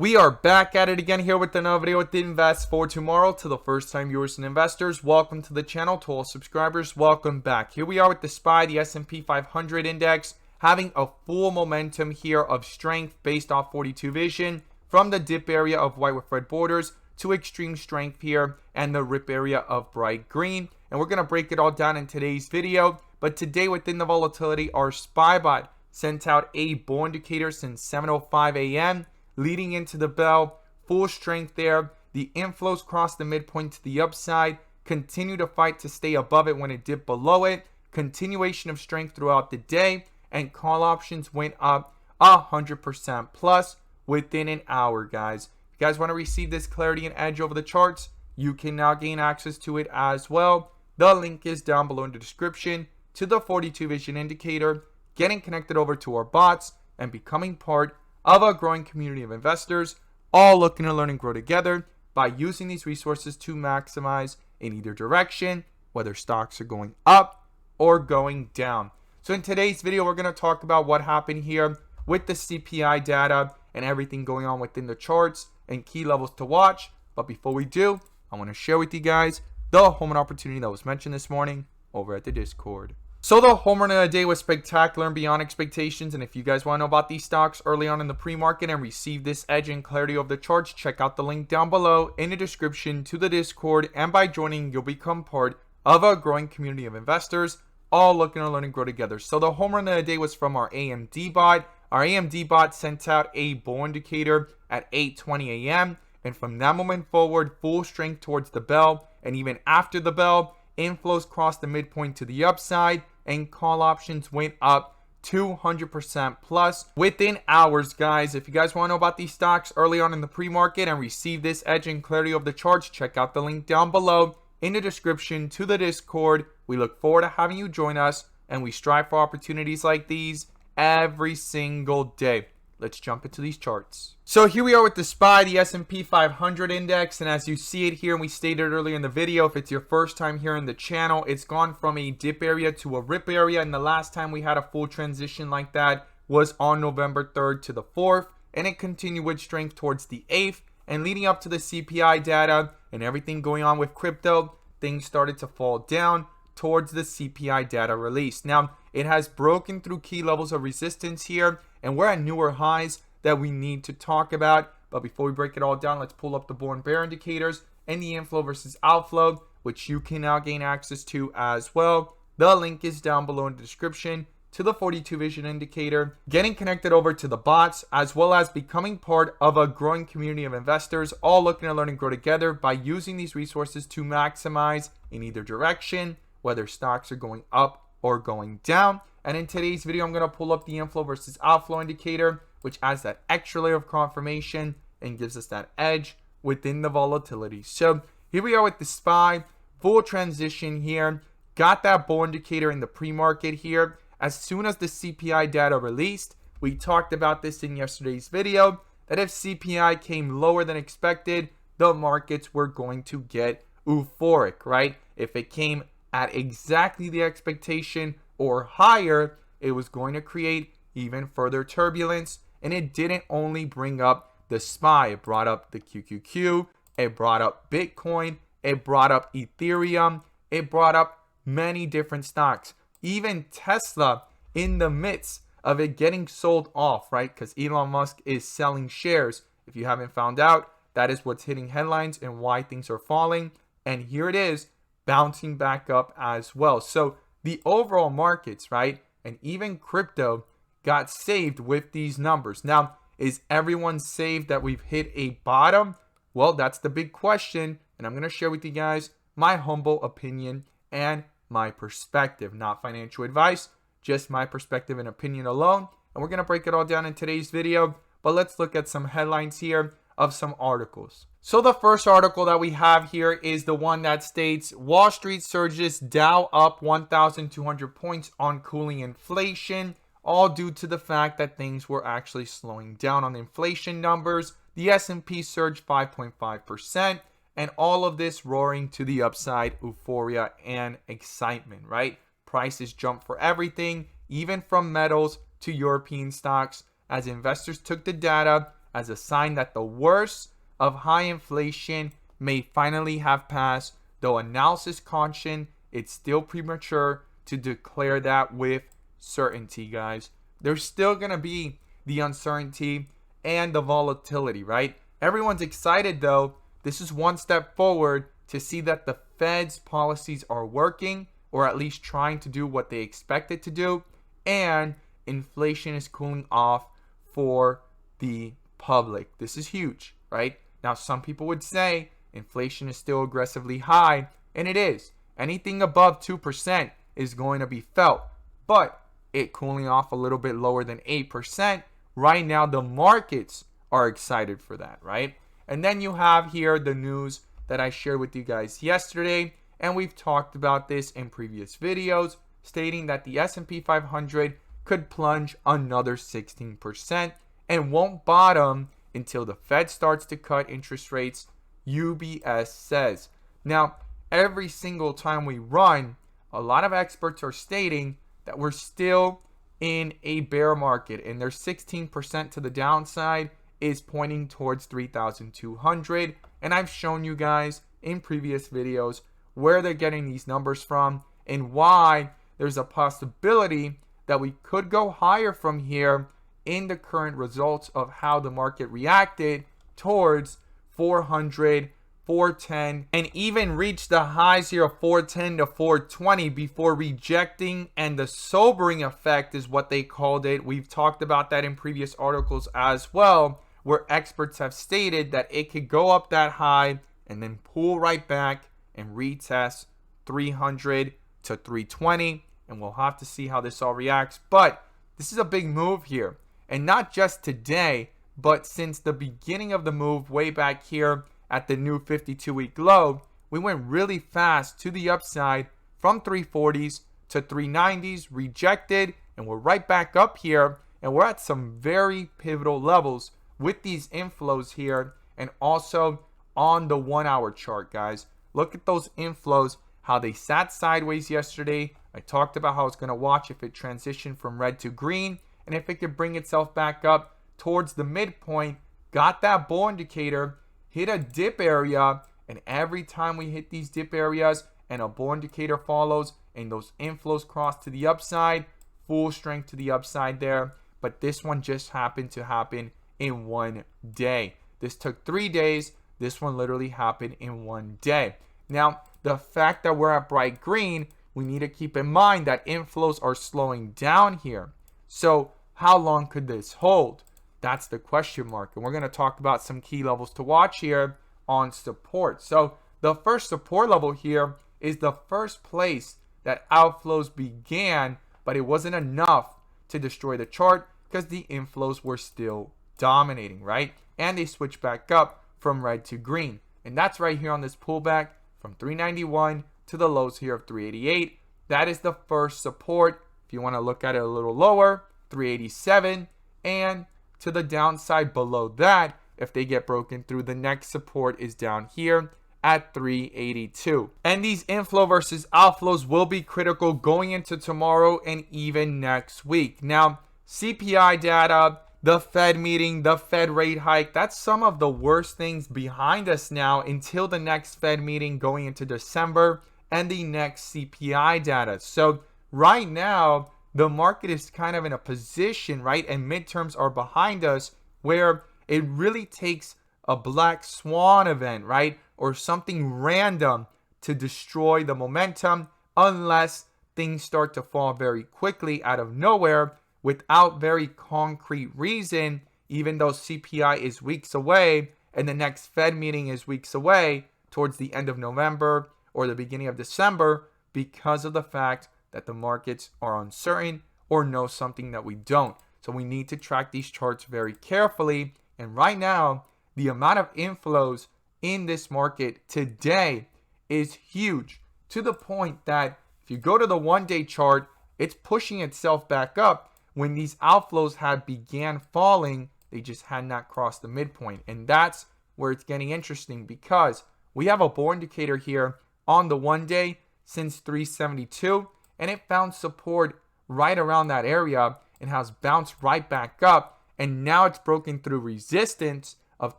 We are back at it again here with another video with Invest for Tomorrow. To the first time viewers and investors, welcome to the channel. To all subscribers, welcome back. Here we are with the SPY, the S&P 500 index, having a full momentum here of strength based off 42 vision from the dip area of white with red borders to extreme strength here and the rip area of bright green. And we're going to break it all down in today's video. But today within the volatility, our SPY bot sent out a bull indicator since 7:05 a.m. leading into the bell, full strength there. The inflows crossed the midpoint to the upside, continue to fight to stay above it when it dipped below it, continuation of strength throughout the day, and call options went up 100% plus within an hour, guys. If you guys want to receive this clarity and edge over the charts, you can now gain access to it as well. The link is down below in the description to the 42 vision indicator, getting connected over to our bots, and becoming part of a growing community of investors, all looking to learn and grow together by using these resources to maximize in either direction, whether stocks are going up or going down. So in today's video, we're going to talk about what happened here with the CPI data and everything going on within the charts and key levels to watch. But before we do, I want to share with you guys the home run opportunity that was mentioned this morning over at the Discord. So the home run of the day was spectacular and beyond expectations. And if you guys want to know about these stocks early on in the pre-market and receive this edge and clarity of the charts, check out the link down below in the description to the Discord. And by joining, you'll become part of a growing community of investors, all looking to learn and grow together. So the home run of the day was from our AMD bot. Our AMD bot sent out a bull indicator at 8:20 a.m. And from that moment forward, full strength towards the bell. And even after the bell, inflows crossed the midpoint to the upside, and call options went up 200% plus within hours, guys. If you guys want to know about these stocks early on in the pre-market and receive this edge and clarity of the charts, check out the link down below in the description to the Discord. We look forward to having you join us, and we strive for opportunities like these every single day. Let's jump into these charts. So here we are with the SPY, the S&P 500 index, and as you see it here, and we stated earlier in the video, if it's your first time here in the channel, it's gone from a dip area to a rip area, and the last time we had a full transition like that was on November 3rd to the 4th, and it continued with strength towards the 8th, and leading up to the CPI data and everything going on with crypto, things started to fall down towards the CPI data release. Now, it has broken through key levels of resistance here, and we're at newer highs that we need to talk about. But before we break it all down, let's pull up the bull and bear indicators and the inflow versus outflow, which you can now gain access to as well. The link is down below in the description to the 42 vision indicator, getting connected over to the bots, as well as becoming part of a growing community of investors, all looking to learn and grow together by using these resources to maximize in either direction, whether stocks are going up or going down. And in today's video, I'm going to pull up the inflow versus outflow indicator, which adds that extra layer of confirmation and gives us that edge within the volatility. So here we are with the SPY, full transition here. Got that bull indicator in the pre-market here. As soon as the CPI data released, we talked about this in yesterday's video, that if CPI came lower than expected, the markets were going to get euphoric, right? If it came at exactly the expectation or higher, it was going to create even further turbulence. And it didn't only bring up the SPY, it brought up the QQQ, it brought up Bitcoin, it brought up Ethereum, it brought up many different stocks, even Tesla in the midst of it getting sold off, right? Because Elon Musk is selling shares. If you haven't found out, that is what's hitting headlines and why things are falling. And here it is, bouncing back up as well. So the overall markets, right, and even crypto got saved with these numbers. Now, is everyone saved that we've hit a bottom? Well, that's the big question, and I'm going to share with you guys my humble opinion and my perspective. Not financial advice, just my perspective and opinion alone. And we're going to break it all down in today's video, but let's look at some headlines here of some articles. So the first article that we have here is the one that states Wall Street surges, Dow up 1,200 points on cooling inflation, all due to the fact that things were actually slowing down on the inflation numbers. The S&P surged 5.5%, and all of this roaring to the upside, euphoria and excitement, right? Prices jumped for everything, even from metals to European stocks, as investors took the data as a sign that the worst of high inflation may finally have passed. Though analysis caution, it's still premature to declare that with certainty, guys. There's still going to be the uncertainty and the volatility, right? Everyone's excited though. This is one step forward to see that the Fed's policies are working, or at least trying to do what they expect it to do, and inflation is cooling off for the public. This is huge, right? Now, some people would say inflation is still aggressively high, and it is. Anything above 2% is going to be felt, but it cooling off a little bit lower than 8%. Right now, the markets are excited for that, right? And then you have here the news that I shared with you guys yesterday, and we've talked about this in previous videos, stating that the S&P 500 could plunge another 16% and won't bottom until the Fed starts to cut interest rates, UBS says. Now, every single time we run, a lot of experts are stating that we're still in a bear market, and their 16% to the downside is pointing towards 3,200. And I've shown you guys in previous videos where they're getting these numbers from and why there's a possibility that we could go higher from here in the current results of how the market reacted towards 400, 410, and even reached the highs here of 410 to 420 before rejecting. And the sobering effect is what they called it. We've talked about that in previous articles as well, where experts have stated that it could go up that high and then pull right back and retest 300 to 320. And we'll have to see how this all reacts. But this is a big move here. And not just today, but since the beginning of the move way back here at the new 52-week low, we went really fast to the upside from 340s to 390s, rejected, and we're right back up here. And we're at some very pivotal levels with these inflows here, and also on the 1 hour chart, guys. Look at those inflows, how they sat sideways yesterday. I talked about how I was going to watch if it transitioned from red to green, and if it could bring itself back up towards the midpoint, got that bull indicator, hit a dip area, and every time we hit these dip areas and a bull indicator follows and those inflows cross to the upside, full strength to the upside there. But this one just happened to happen in 1 day. This took 3 days. This one literally happened in 1 day. Now, the fact that we're at bright green, we need to keep in mind that inflows are slowing down here. So how long could this hold? That's the question mark. And we're going to talk about some key levels to watch here on support. So the first support level here is the first place that outflows began, but it wasn't enough to destroy the chart because the inflows were still dominating, right? And they switched back up from red to green. And that's right here on this pullback from 391 to the lows here of 388. That is the first support. If you want to look at it a little lower, 387, and to the downside below that, if they get broken through, the next support is down here at 382. And these inflow versus outflows will be critical going into tomorrow and even next week. Now, CPI data, the Fed meeting, the Fed rate hike, that's some of the worst things behind us now until the next Fed meeting going into December and the next CPI data. So right now, the market is kind of in a position, right? And midterms are behind us where it really takes a black swan event, right? Or something random to destroy the momentum, unless things start to fall very quickly out of nowhere without very concrete reason, even though CPI is weeks away and the next Fed meeting is weeks away towards the end of November or the beginning of December, because of the fact that the markets are uncertain or know something that we don't. So we need to track these charts very carefully. And right now, the amount of inflows in this market today is huge, to the point that if you go to the 1 day chart, it's pushing itself back up. When these outflows had began falling, they just had not crossed the midpoint. And that's where it's getting interesting, because we have a bull indicator here on the 1 day since 372, and it found support right around that area and has bounced right back up and now it's broken through resistance of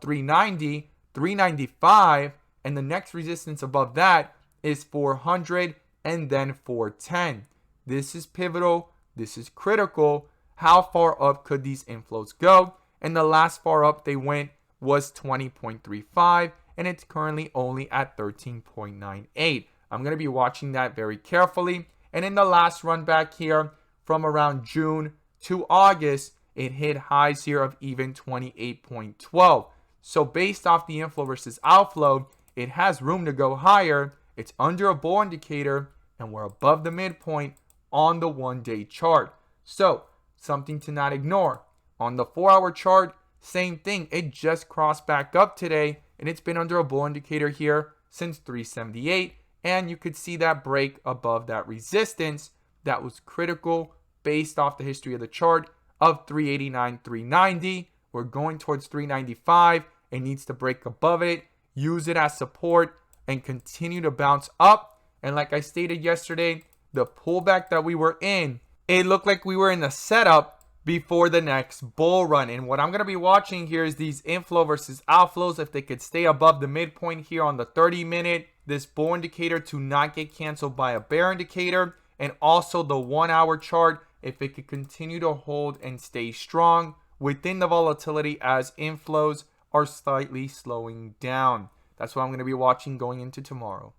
390, 395, and the next resistance above that is 400 and then 410. This is pivotal. This is critical. How far up could these inflows go? And the last far up they went was 20.35, and it's currently only at 13.98. I'm going to be watching that very carefully. And in the last run back here from around June to August, it hit highs here of even 28.12. So based off the inflow versus outflow, it has room to go higher. It's under a bull indicator, and we're above the midpoint on the 1-day chart. So something to not ignore. On the 4-hour chart, same thing. It just crossed back up today, and it's been under a bull indicator here since 378. And you could see that break above that resistance that was critical based off the history of the chart of 389, 390. We're going towards 395. It needs to break above it, use it as support, and continue to bounce up. And like I stated yesterday, the pullback that we were in, it looked like we were in the setup before the next bull run. And what I'm going to be watching here is these inflow versus outflows. If they could stay above the midpoint here on the 30-minute, this bull indicator to not get canceled by a bear indicator, and also the 1-hour chart, if it could continue to hold and stay strong within the volatility as inflows are slightly slowing down. That's what I'm going to be watching going into tomorrow.